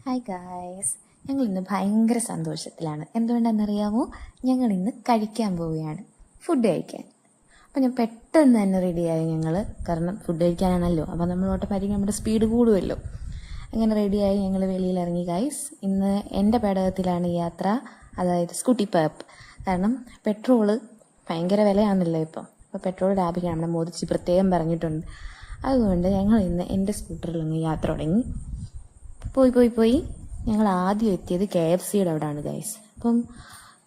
Hi guys, ഞങ്ങൾ ഇന്ന് ഭയങ്കര സന്തോഷത്തിലാണ്. എന്തുകൊണ്ടാണെന്നറിയാമോ? ഞങ്ങൾ ഇന്ന് കഴിക്കാൻ പോവുകയാണ്, ഫുഡ് കഴിക്കാൻ. അപ്പം ഞാൻ പെട്ടെന്ന് തന്നെ റെഡിയായി ഞങ്ങൾ, കാരണം ഫുഡ് കഴിക്കാനാണല്ലോ. അപ്പം നമ്മൾ ഓട്ടോമാറ്റിക് നമ്മുടെ സ്പീഡ് കൂടുമല്ലോ. അങ്ങനെ റെഡിയായി ഞങ്ങൾ വെളിയിലിറങ്ങി ഗായ്സ്. ഇന്ന് എൻ്റെ പേടകത്തിലാണ് യാത്ര, അതായത് സ്കൂട്ടി പേപ്പ്. കാരണം പെട്രോള് ഭയങ്കര വിലയാണല്ലോ ഇപ്പം. അപ്പോൾ പെട്രോൾ ലാഭിക്കാൻ നമ്മുടെ മോദിജി പ്രത്യേകം പറഞ്ഞിട്ടുണ്ട്. അതുകൊണ്ട് ഞങ്ങൾ ഇന്ന് എൻ്റെ സ്കൂട്ടറിൽ യാത്ര തുടങ്ങി. പോയി ഞങ്ങൾ ആദ്യം എത്തിയത് KFCയുടെ അവിടെയാണ് ഗൈസ്. അപ്പം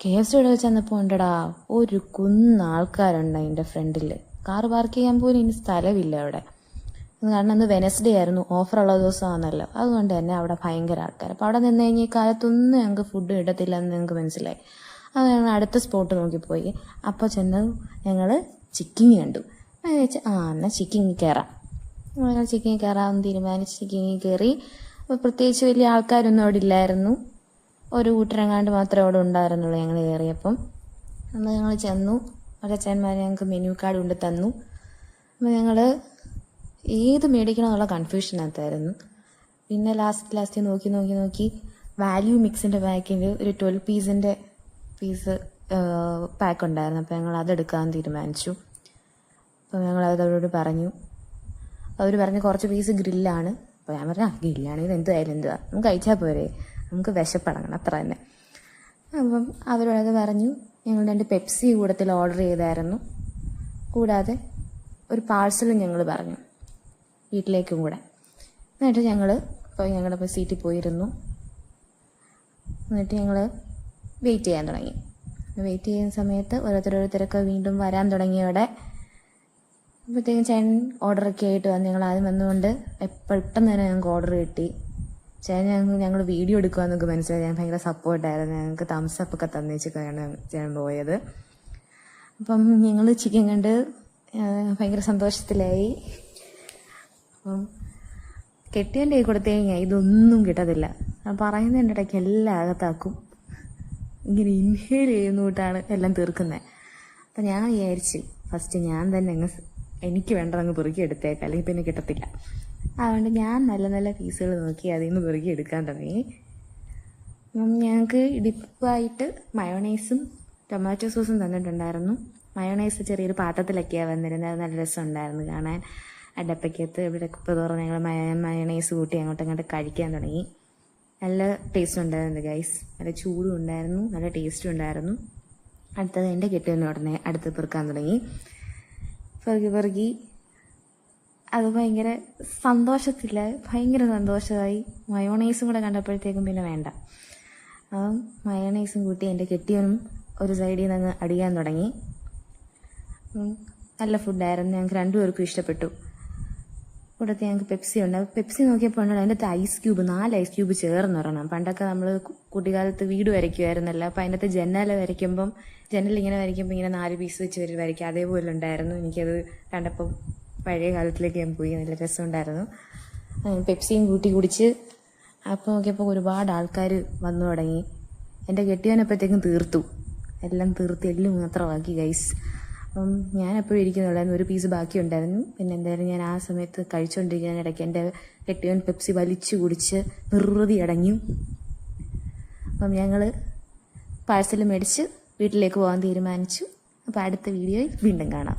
KFCയുടെ അവിടെ ചെന്നപ്പോൾ ഉണ്ടടാ ഒരു ആൾക്കാരുണ്ട് അതിൻ്റെ ഫ്രണ്ടിൽ. കാറ് പാർക്ക് ചെയ്യാൻ പോലും ഇനി സ്ഥലമില്ല അവിടെ. കാരണം അന്ന് വെനസ്ഡേ ആയിരുന്നു, ഓഫറുള്ള ദിവസമാണല്ലോ. അതുകൊണ്ട് തന്നെ അവിടെ ഭയങ്കര ആൾക്കാർ. അപ്പോൾ അവിടെ നിന്ന് കഴിഞ്ഞാൽ ഈ കാലത്തൊന്നും ഞങ്ങൾക്ക് ഫുഡ് കിട്ടത്തില്ല എന്ന് ഞങ്ങൾക്ക് മനസ്സിലായി. അത് ഞങ്ങൾ അടുത്ത സ്പോട്ട് നോക്കിപ്പോയി. അപ്പോൾ ചെന്ന് ഞങ്ങൾ ചിക്കിങ് കണ്ടു. അത് വെച്ച് എന്നാൽ ചിക്കിങ് കയറാം. ഞങ്ങൾ ചിക്കിങ് കയറാമെന്ന് തീരുമാനിച്ച് ചിക്കിങ് കയറി. അപ്പോൾ പ്രത്യേകിച്ച് വലിയ ആൾക്കാരൊന്നും അവിടെ ഇല്ലായിരുന്നു. ഒരു കൂട്ടരങ്ങാണ്ട് മാത്രമേ അവിടെ ഉണ്ടായിരുന്നുള്ളൂ ഞങ്ങൾ കയറിയപ്പം. അന്ന് ഞങ്ങൾ ചെന്നു. ഒരച്ഛന്മാർ ഞങ്ങൾക്ക് മെനു കാർഡ് കൊണ്ട് തന്നു. അപ്പോൾ ഞങ്ങൾ ഏത് മേടിക്കണമെന്നുള്ള കൺഫ്യൂഷനകത്തായിരുന്നു. പിന്നെ ലാസ്റ്റ് നോക്കി വാല്യൂ മിക്സിൻ്റെ പാക്കിൽ ഒരു 12 പീസ് പാക്ക് ഉണ്ടായിരുന്നു. അപ്പോൾ ഞങ്ങൾ അതെടുക്കാൻ തീരുമാനിച്ചു. അപ്പോൾ ഞങ്ങൾ അതവരോട് പറഞ്ഞു. അവർ പറഞ്ഞ് കുറച്ച് പീസ് ഗ്രില്ലാണ്. അപ്പോൾ ഞാൻ പറഞ്ഞു ഗ്രില്ലാണെങ്കിൽ എന്തായാലും നമുക്ക് കഴിച്ചാൽ പോരെ, നമുക്ക് വിശപ്പടങ്ങണം, അത്ര തന്നെ. അപ്പം അവരോടത് പറഞ്ഞു. ഞങ്ങൾ 2 പെപ്സി കൂടത്തിൽ ഓർഡർ ചെയ്തായിരുന്നു. കൂടാതെ ഒരു പാഴ്സലും ഞങ്ങൾ പറഞ്ഞു വീട്ടിലേക്കും കൂടെ. എന്നിട്ട് ഞങ്ങളുടെ സീറ്റിൽ പോയിരുന്നു. എന്നിട്ട് ഞങ്ങൾ വെയിറ്റ് ചെയ്യാൻ തുടങ്ങി. വെയിറ്റ് ചെയ്യുന്ന സമയത്ത് ഓരോരുത്തരൊക്കെ വീണ്ടും വരാൻ തുടങ്ങിയവിടെ അപ്പോഴത്തേക്കും ചേട്ടൻ ഓർഡറൊക്കെ ആയിട്ട് വന്ന്. ഞങ്ങൾ ആദ്യം വന്നുകൊണ്ട് പെട്ടെന്ന് തന്നെ ഞങ്ങൾക്ക് ഓർഡർ കിട്ടി. ചേട്ടൻ ഞങ്ങൾ വീഡിയോ എടുക്കുകയെന്നൊക്കെ മനസ്സിലായി. ഞാൻ ഭയങ്കര സപ്പോർട്ടായിരുന്നു. ഞങ്ങൾക്ക് തംസപ്പൊക്കെ തന്നേച്ചൊക്കെയാണ് ചേട്ടൻ പോയത്. അപ്പം ഞങ്ങൾ ചിക്കൻ കണ്ട് ഭയങ്കര സന്തോഷത്തിലായി. അപ്പം കെട്ടിയൻ്റെ കൈ കൊടുത്തു കഴിഞ്ഞാൽ ഇതൊന്നും കിട്ടത്തില്ല. പറയുന്നതിൻ്റെ ഇടയ്ക്ക് എല്ലാം അകത്താക്കും. ഇങ്ങനെ ഇൻഹേൽ ചെയ്യുന്നൂട്ടാണ് എല്ലാം തീർക്കുന്നത്. അപ്പം ഞാൻ വിചാരിച്ച് ഫസ്റ്റ് ഞാൻ തന്നെ എനിക്ക് വേണ്ടതങ്ങ് പെറുക്കി എടുത്തേക്കാം, അല്ലെങ്കിൽ പിന്നെ കിട്ടത്തില്ല. അതുകൊണ്ട് ഞാൻ നല്ല പീസുകൾ നോക്കി അതിൽ നിന്ന് പെറുക്കി എടുക്കാൻ തുടങ്ങി. ഞങ്ങൾക്ക് ഡിപ്പായിട്ട് മയോണൈസും ടൊമാറ്റോ സോസും തന്നിട്ടുണ്ടായിരുന്നു. മയോണൈസ് ചെറിയൊരു പാത്രത്തിലൊക്കെയാണ് വന്നിരുന്നത്. അത് നല്ല രസമുണ്ടായിരുന്നു കാണാൻ. ആ ഡപ്പയ്ക്കകത്ത് ഇവിടെ കുപ്പ തുറന്ന് ഞങ്ങൾ മയോണൈസ് കൂട്ടി അങ്ങോട്ട് കഴിക്കാൻ തുടങ്ങി. നല്ല ടേസ്റ്റ് ഉണ്ടായിരുന്നു ഗൈസ്. നല്ല ചൂടും ഉണ്ടായിരുന്നു, നല്ല ടേസ്റ്റും ഉണ്ടായിരുന്നു. അടുത്തത് എൻ്റെ കെട്ടിയവന് ഉടനെ അടുത്ത് പെറുക്കാൻ തുടങ്ങി. പെറുക്കി അത് ഭയങ്കര സന്തോഷമായി. മയോണൈസും കൂടെ കണ്ടപ്പോഴത്തേക്കും പിന്നെ വേണ്ട. അപ്പം മയോണൈസും കൂട്ടി എൻ്റെ കെട്ടിയവനും ഒരു സൈഡിൽ നിന്ന് അടിക്കാൻ തുടങ്ങി. നല്ല ഫുഡായിരുന്നു. ഞങ്ങൾക്ക് 2 പേർക്കും ഇഷ്ടപ്പെട്ടു. കൂടത്തെ ഞങ്ങൾക്ക് പെപ്സി ഉണ്ട്. പെപ്സി നോക്കിയപ്പോൾ ഉണ്ടല്ലോ അതിൻ്റെ അകത്ത് 4 ഐസ് ക്യൂബ് ചേർന്നിടണം. പണ്ടൊക്കെ നമ്മൾ കുട്ടിക്കാലത്ത് വീട് വരയ്ക്കുമായിരുന്നല്ലോ. അപ്പോൾ അതിൻ്റെ അകത്ത് ജനലിങ്ങനെ വരയ്ക്കുമ്പോൾ ഇങ്ങനെ 4 പീസ് വെച്ച് വരയ്ക്കുക, അതേപോലെ ഉണ്ടായിരുന്നു. എനിക്കത് കണ്ടപ്പോൾ പഴയ കാലത്തിലേക്ക് ഞാൻ പോയി. നല്ല രസമുണ്ടായിരുന്നു. പെപ്സിയും കൂട്ടി കുടിച്ച് അപ്പോൾ നോക്കിയപ്പോൾ ഒരുപാട് ആൾക്കാർ വന്നു തുടങ്ങി. എൻ്റെ കെട്ടിയവനപ്പോഴത്തേക്കും എല്ലാം തീർത്ത് എല്ല് മാത്രമാക്കി ഗൈസ്. അപ്പം ഞാൻ എപ്പോഴും ഇരിക്കുന്നുണ്ടായിരുന്നു. ഒരു പീസ് ബാക്കി ഉണ്ടായിരുന്നു. പിന്നെ എന്തായാലും ഞാൻ ആ സമയത്ത് കഴിച്ചുകൊണ്ടിരിക്കുന്നതിനിടയ്ക്ക് എൻ്റെ കെട്ടിയവൻ പെപ്സി വലിച്ചു കുടിച്ച് നിർവൃതി അടങ്ങി. അപ്പം ഞങ്ങൾ പാഴ്സൽ മേടിച്ച് വീട്ടിലേക്ക് പോകാൻ തീരുമാനിച്ചു. അപ്പോൾ അടുത്ത വീഡിയോയിൽ വീണ്ടും കാണാം.